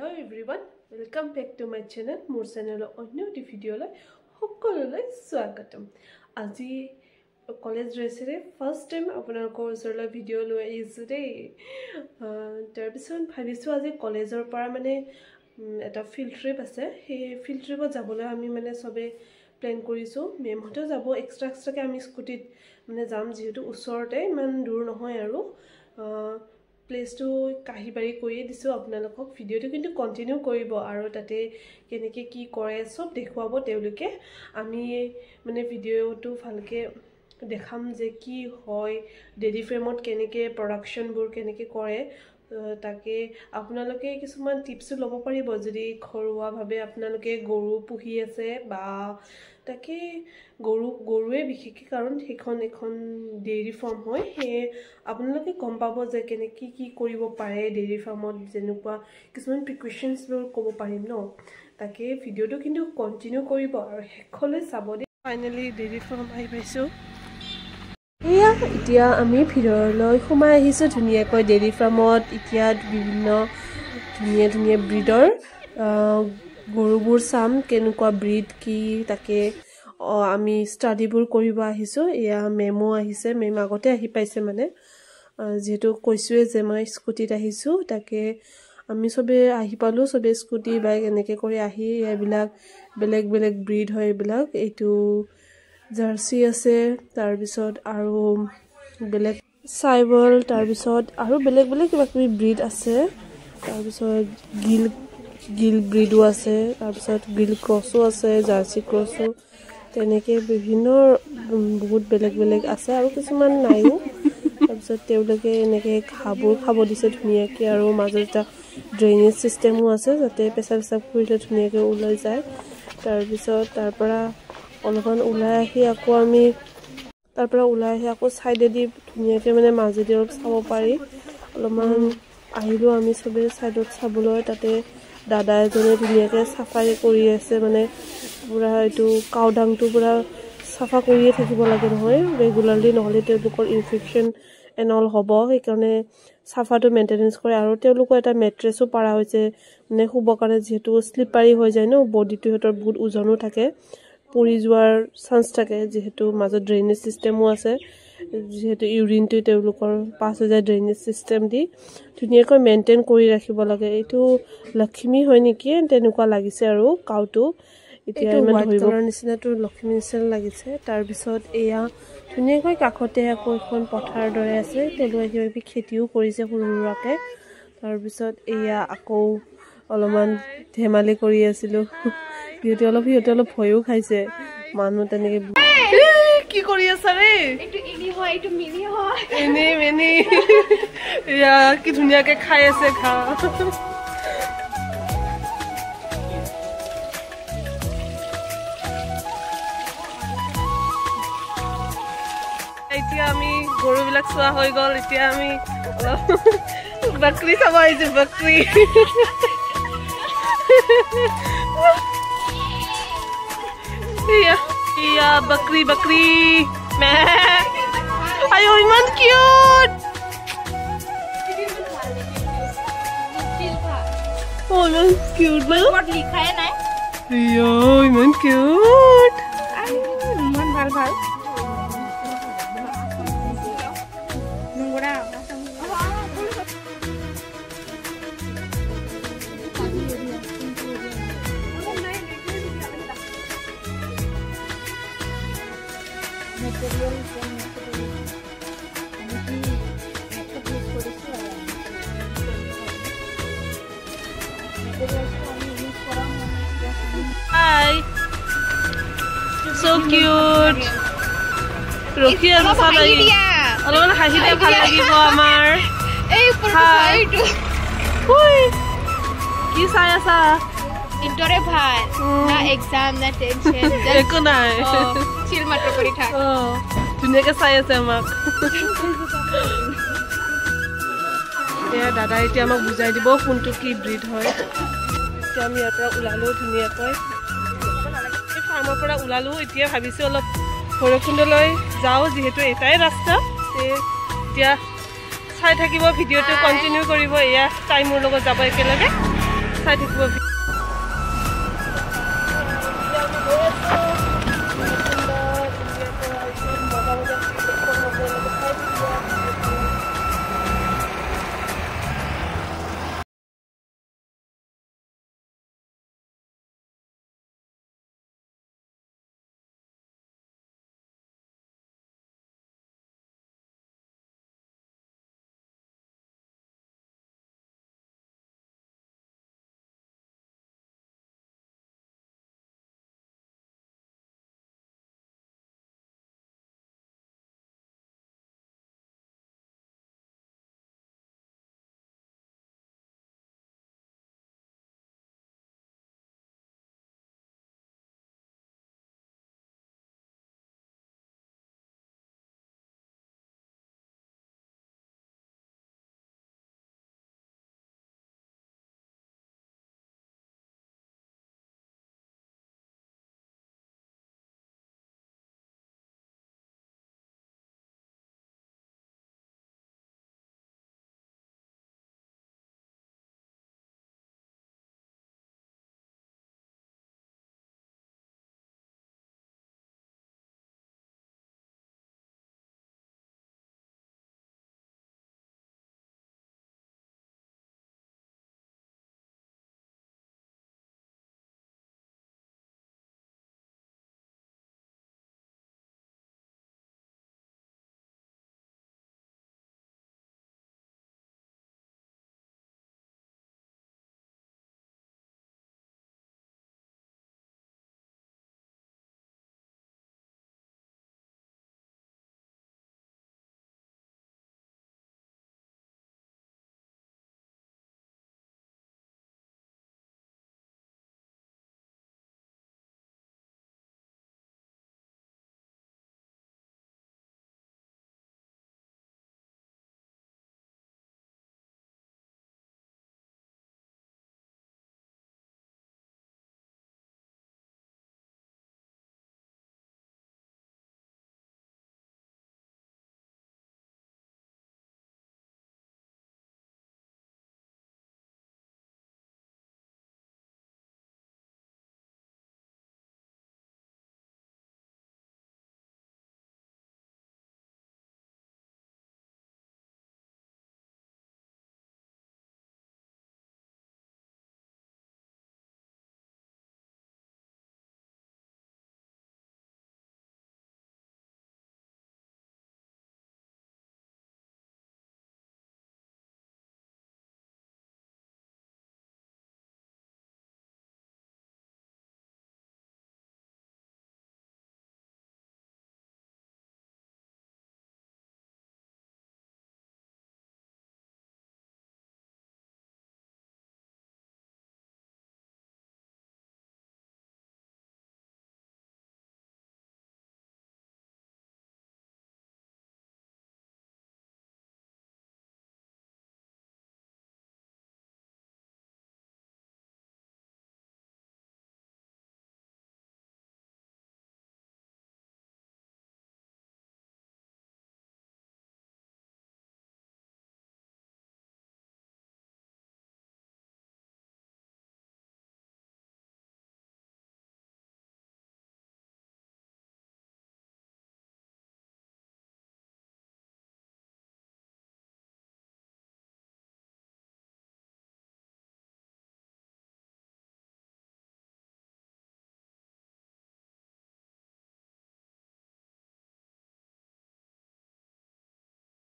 Hello everyone, welcome back to my channel. More channel onyo di video lai hokololai swagatam. Aji college dress re first time apunalokor osorla video loi ahisu dei. Tar pison bhabisu aji college or para mane eta field trip ase. He field trip ot jabole ami mane sobe plan korisu. Mem hote jabo extra ke ami scooty mane jam jehetu usorte man dur nohoy aru place to kahibari koi disu apnalokok video to kintu continue koribo aru tate keneke ki kore sob dekhuabo teuluke ami mane video to falke dekham je ki hoy daily frame ot keneke production bur keneke kore take apnaloke kisuman tips lobo paribo jodi khorwa bhabe apnaloke goru puhi ase ba take গৰুৱে বিশেষকৈ কাৰণ এখন dairy farm হয় হে আপোনালোকে গম পাব যে কেনেকৈ কি কৰিব পাৰে ডেইৰী ফাৰ্মত যেনেকুৱা কিছুমান প্ৰিকশ্যনছ বোৰ ক'ব পাৰিম ন তাকে ভিডিওটো কিন্তু কন্টিনিউ কৰিব আৰু হেকলৈ চাব দে ফাইনালি ডেইৰী ফাৰ্ম আহি পাইছো এতিয়া আমি ভিতৰলৈ সোমাই আহিছো ধুনীয়াকৈ ডেইৰী ফাৰ্মত এতিয়া বিভিন্ন ধুনীয়া ব্ৰিডৰ গৰুবোৰ চাম কেনেকুৱা ব্ৰিড কি তাকে আমি স্টাডি বুৰ কৰিব আহিছো ইয়া মেমো আহিছে মেম আগতে আহি পাইছে মানে যেটো কৈছোৱে যে মই স্কুটিত আহিছো তাকে আমি সবে আহি পালো সবে স্কুটি বাইক এনেকে কৰি আহি এবিলাক বেলেগ ব্ৰিড হয় এবিলাক এটো জাৰ্সি আছে তাৰ পিছত আৰু বেলেগ সাইবল তাৰ পিছত আৰু বেলেগ কিবা কিবি ব্ৰিড আছে তাৰ পিছত গিল ব্ৰিডো আছে তাৰ পিছত গিল ক্ৰসো আছে জাৰ্সি ক্ৰসো তেনেকে বিভিন্ন বহুত বেলেগ আছে আৰু কিছুমান নাইও তাৰপিছত তেওঁলোকে এনেকে খাব দিছে ধুনীয়াকৈ আৰু মাজত এটা ড্ৰেইনেজ সিস্টেমো আছে যাতে পেছাব কৰিলে ধুনীয়াকৈ ওলাই যায় তাৰপিছত তাৰপৰা অলপমান ওলাই আহি আকৌ সাইডেদি ধুনীয়াকৈ মানে মাজেদি অলপ চাব পাৰি অলপমান আহিলো আমি সবে সাইডত চাবলৈ তাতে দাদা এজনে ধুনীয়াকৈ সাফাই কৰি আছে মানে পুৰা এটো কাউডাংটো পুৰা সাফা কৰিয়ে থাকিব লাগে নহয় ৰেগুলাৰলি নহলে তেওঁলোকৰ ইনফেকচন এন্ড অল হ'ব সেইকাৰণে সাফাটো মেইনটেনেন্স কৰে আৰু তেওঁলোকৰ এটা মেট্ৰেসও পাৰা হৈছে মানে শুব কাৰণে যেহেতু স্লিপাৰী হৈ যায় ন বডিটো হেতৰ বহুত ওজনো থাকে পৰি যোৱাৰ চান্স থাকে যেহেতু মাজত ড্ৰেইনেজ সিস্টেমও আছে যেহেতু ইউৰিনটো তেওঁলোকৰ পাছ হৈ যায় ড্ৰেইনেজ সিস্টেম দি ধুনীয়াকৈ মেইনটেইন কৰি ৰাখিব লাগে এইটো লক্ষ্মী হয় নেকি তেনেকুৱা লাগিছে আৰু কাউটো এতিয়া ইমান ধৰিব নিচিনাটো লক্ষ্মী নিচিনা লাগিছে তাৰ পিছত এয়া ধুনীয়াকৈ কাখতে আকৌ এখন পথাৰ দৰে আছে তেওঁলোকে খেতিও কৰিছে সৰুৰাকে তাৰ পিছত এয়া আকৌ অলপমান ধেমালি কৰি আছিল সিহঁতে অলপ ভয়ও খাইছে মানুহ তেনেকে কি কৰি আছা ৰে এইটো ইনি হয় এইটো মিনি হয় এনে ইয়া কি ধুনীয়াকৈ খাই আছে খা এতিয়া আমি গৰুবিলাক চোৱা হৈ গল এতিয়া আমি বকৰি চাব আহিছো বকৰি ইয়া বকৰি মে আয়ো ইমান কিউট ও ইমান কিউট না what লিখা है নাই ইয়া ইমান কিউট ইমান ভাল Hi, so cute. Roki aru sabai. Alon hahi dia bhal lagibo amar. Ei upor to. Oi. Ki sai asa? Intore bhal. Na exam na tension. Eko nai. Chill matro kori thak. Dhuniake sai ase amak. Ya dada এতিয়া আমাক বুজাই দিব কোনটো কি breed হয় এতিয়া আমি ইয়াৰ পৰা ওলালো ধুনীয়াকৈ এই ফাৰ্মৰ পৰা ওলালো এতিয়া ভাবিছো অলপ ভৈৰৱকুণ্ডলৈ যাও যেহেতু এটাই ৰাস্তা এতিয়া চাই থাকিব ভিডিওটো কন্টিনিউ কৰিব এয়া টাইমৰ লগত যাব একেলগে চাই থাকিব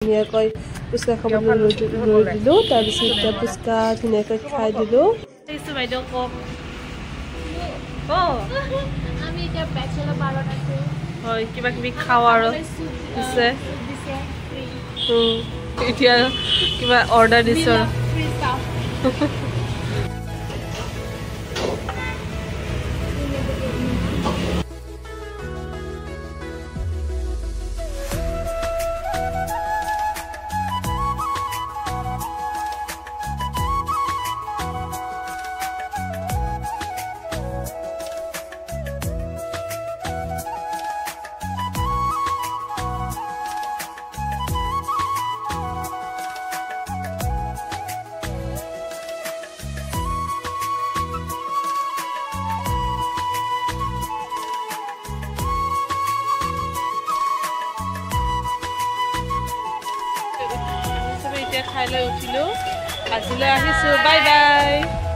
ধুনীয়াকৈ পুচকা খাবলৈ লৈ দিলোঁ তাৰপিছত এতিয়া পুচকা ধুনীয়াকৈ খাই দিলোঁ বাইদেউ কওক আমি এতিয়া বেচেলৰ বাৰত আছো হয় কিবা কিবি খাওঁ আৰু দিছে এতিয়া কিবা অৰ্ডাৰ দিছোঁ ধুনীয়াকৈ খাই লৈ উঠিলোঁ আজিলৈ আহিছোঁ বাই বাই